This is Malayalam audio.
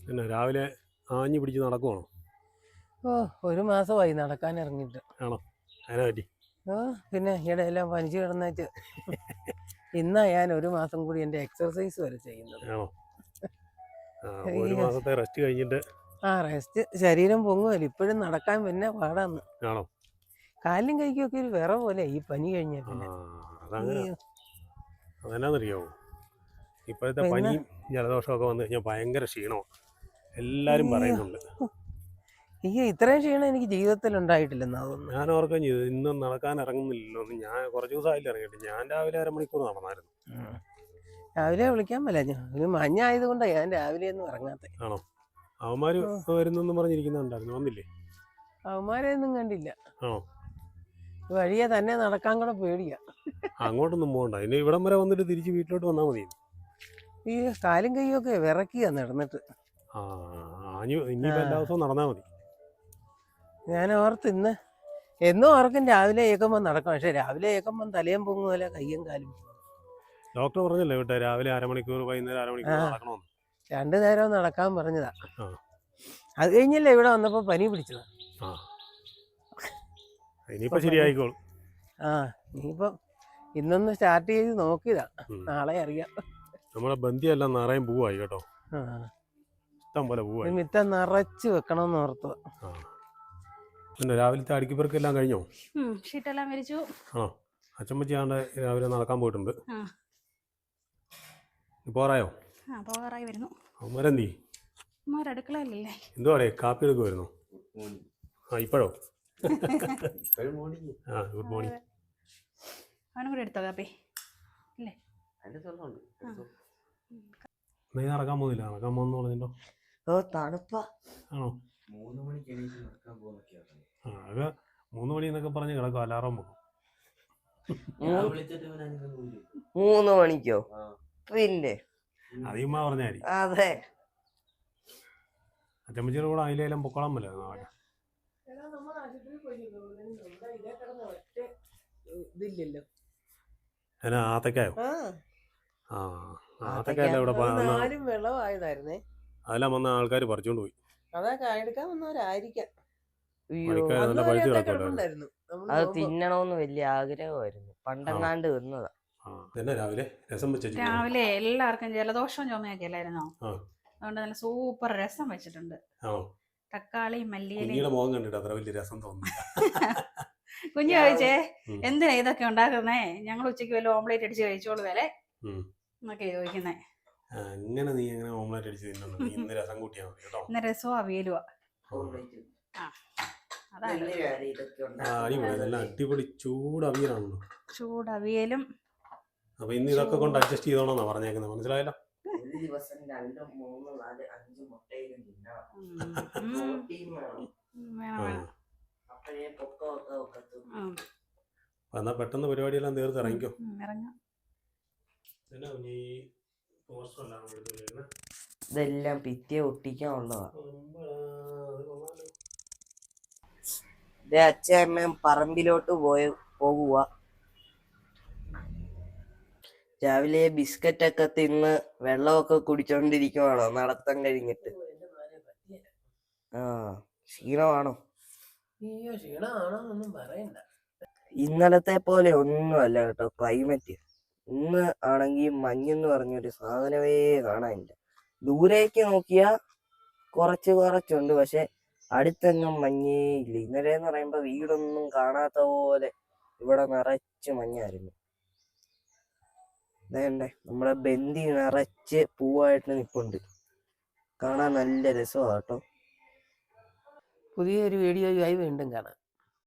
പിന്നെ രാവിലെ ആഞ്ഞു പിടിച്ച് നടക്കുവാണോ? ഓ, ഒരു മാസമായി നടക്കാൻ ഇറങ്ങിയിട്ട്. ആണോ? അതിനെ പറ്റി? ഓ, പിന്നെ ഈയിടെയെല്ലാം പനിച്ചു കിടന്നിട്ട് ഇന്നാ ഞാൻ ഒരു മാസം കൂടി എൻ്റെ എക്സർസൈസ് വരെ ചെയ്യുന്നത്. ആണോ? ഒരു മാസത്തെ റെസ്റ്റ് കഴിഞ്ഞിട്ട്. റെസ്റ്റ് ശരീരം പൊങ്ങുമല്ലോ. ഇപ്പോഴും നടക്കാൻ പിന്നെ പാടാന്ന്. ആണോ? കാലിലും കൈക്കൊക്കെ ഒരു വിറ പോലെ ഈ പനി കഴിഞ്ഞ പിന്നെ. അതെന്നാന്നറിയാവോ, ഇപ്പോഴത്തെ പനിയും ജലദോഷമൊക്കെ വന്നു കഴിഞ്ഞാൽ ഭയങ്കര ക്ഷീണമാണ്, എല്ലാവരും പറയുന്നുണ്ട്. ഇത്രയും ക്ഷീണം എനിക്ക് ജീവിതത്തിൽ ഉണ്ടായിട്ടില്ലെന്ന് തോന്നുന്നു. ഞാൻ ഓർക്കുകയും ചെയ്തു, ഇന്നും നടക്കാൻ ഇറങ്ങുന്നില്ലല്ലോ. ഞാൻ കുറച്ച് ദിവസമായില്ല ഇറങ്ങിയിട്ട്. ഞാൻ രാവിലെ 1/2 മണിക്കൂർ നടന്നായിരുന്നു. രാവിലെ വിളിക്കാൻ പറ്റില്ല, ഒരു മഞ്ഞായതുകൊണ്ടാണ് ഞാൻ രാവിലെ ഒന്നും ഇറങ്ങാത്ത. ആണോ? അവന്മാര് വരുന്നെന്ന് പറഞ്ഞിരിക്കുന്നുണ്ടായിരുന്നു, വന്നില്ലേ? അവന്മാരെയൊന്നും കണ്ടില്ല. ആണോ? വഴിയെ തന്നെ നടക്കാൻ കൂടെ പേടിയാ. അങ്ങോട്ടൊന്നും പോകണ്ട, ഇനി ഇവിടം വരെ വന്നിട്ട് തിരിച്ച് വീട്ടിലോട്ട് വന്നാൽ മതി. ഈ കാലും കൈയൊക്കെ വിറക്കിയാ നടന്നിട്ട്. ഇനിയിപ്പോൾ എല്ലാ ദിവസവും നടന്നാൽ മതി. ഞാൻ ഓർത്ത് എന്നും ഓർക്കും രാവിലെ ഏക്കുമ്പോൾ നടക്കാം, പക്ഷെ രാവിലെ ഏക്കുമ്പോൾ തലയും പൊങ്ങുമല്ല കയ്യും കാലും. ഡോക്ടർ പറഞ്ഞല്ലേ കേട്ടോ, രാവിലെ 1/2 മണിക്കൂർ, വൈകുന്നേരം 1/2 മണിക്കൂർ നടക്കണമെന്ന്. 2 നേരവും നടക്കാൻ പറഞ്ഞതാ. അത് കഴിഞ്ഞല്ലേ ഇവിടെ വന്നപ്പോ പനി പിടിച്ചതാ. ഇനിയിപ്പോ ശരിയായിക്കോളും. ഇനിയിപ്പം ഇന്നൊന്ന് സ്റ്റാർട്ട് ചെയ്ത് നോക്കിയതാ, നാളെ അറിയാം. നമ്മളെ ബന്ധിയെല്ലാം നിറയും പൂവായി കേട്ടോ, ഇഷ്ടം പോലെ പൂവായി. മിറ്റം നിറച്ച് വെക്കണമെന്ന് ഓർത്തു. പിന്നെ രാവിലത്തെ അടുക്കിപ്പെറുക്കെല്ലാം കഴിഞ്ഞോ? ഷീറ്റെല്ലാം വിരിച്ചു. ആണോ? അച്ഛമ്മച്ചിയാണ്ട് രാവിലെ നടക്കാൻ പോയിട്ടുണ്ട്. പോറായോ? പോകാറായി വരുന്നു. അവന്മാരെന്തി? അടുക്കളയിലല്ലേ. എന്തുവാടേ, കാപ്പി എടുക്കുമായിരുന്നു? ഇപ്പോഴോ? Good morning. അവനും കൂടെ എടുത്തോ കാപ്പി അല്ലേ? നീ നടക്കാൻ പോകുന്നില്ല? നടക്കാൻ പോകുന്നു പറഞ്ഞല്ലോ. തണുപ്പാ. ആണോ? 3 മണി എന്നൊക്കെ പറഞ്ഞ് കിടക്കും, അലാറം പോകും. 3 മണിക്കോ? പിന്നെ അതിമ്മ പറഞ്ഞാൽ മതി. അതെ, അച്ചമ്മച്ചിയുടെ കൂടെ അതിലേലും പൊക്കോളാൻ പറ്റില്ല. ആത്തക്കായോ? ആത്തക്കായല്ല ഇവിടെ വെള്ളമായതായിരുന്നേ. അതെല്ലാം വന്ന ആൾക്കാർ പറിച്ചോണ്ട് പോയി. എടുക്കാൻ വന്നവരായിരിക്കാം. അത് തിന്നണോന്ന് വലിയ ആഗ്രഹമായിരുന്നു, പണ്ടെങ്ങാണ്ട് വന്നതാ. രാവിലെ എല്ലാവർക്കും ജലദോഷവും ചുമയൊക്കെ അല്ലായിരുന്നോ? അതുകൊണ്ട് നല്ല സൂപ്പർ രസം വെച്ചിട്ടുണ്ട്. തക്കാളി മല്ലിയില. മുഖം കണ്ടിട്ട് അത്ര വലിയ രസം തോന്നുന്നില്ല. കുഞ്ഞു ചോദിച്ചേ, എന്തിനാ ഇതൊക്കെ ഉണ്ടാക്കുന്നേ? ഞങ്ങൾ ഉച്ചയ്ക്ക് വല്ല ഓംലേറ്റ് അടിച്ച് കഴിച്ചോളൂ വരെ എന്നൊക്കെ ചോദിക്കുന്നേ. ഇന്ന് രസവും അവിയലുവാ. അടിപൊളി ചൂടവിയലാണല്ലോ. ചൂടവിയലും. അപ്പൊ ഇന്ന് ഇതൊക്കെ കൊണ്ട് അഡ്ജസ്റ്റ് ചെയ്തോണെന്നാ പറഞ്ഞേക്കുന്നത്, മനസ്സിലായല്ലോ? ഒരു ദിവസം 2, 3, 4, 5 മുട്ടയിലും എന്നാ പെട്ടെന്ന് പരിപാടിയെല്ലാം തീർത്ത് ഇറങ്ങിക്കോ. ഇതെല്ലാം പിറ്റേ ഒട്ടിക്കാനുള്ളതാ. അച്ഛൻ പറമ്പിലോട്ട് പോകുക. രാവിലെ ബിസ്ക്കറ്റൊക്കെ തിന്ന് വെള്ളമൊക്കെ കുടിച്ചോണ്ടിരിക്കുവാണോ നടത്തം കഴിഞ്ഞിട്ട്? ക്ഷീണമാണോ? ഇന്നലത്തെ പോലെ ഒന്നുമല്ല കേട്ടോ ക്ലൈമറ്റ്. ഇന്ന് ആണെങ്കിൽ മഞ്ഞെന്ന് പറഞ്ഞൊരു സാധനമേ കാണാനില്ല. ദൂരേക്ക് നോക്കിയാ കുറച്ചുണ്ട്, പക്ഷെ അടുത്തെങ്ങും മഞ്ഞേ ഇല്ല. ഇന്നലെ എന്ന് പറയുമ്പോ വീടൊന്നും കാണാത്ത പോലെ ഇവിടെ നിറച്ച് മഞ്ഞായിരുന്നു. അതേണ്ടേ, നമ്മുടെ ബന്ദി നിറച്ച് പൂവായിട്ട് നിൽപ്പുണ്ട്, കാണാൻ നല്ല രസമാണ് കേട്ടോ. പുതിയൊരു വീഡിയോയുമായി വീണ്ടും കാണാം.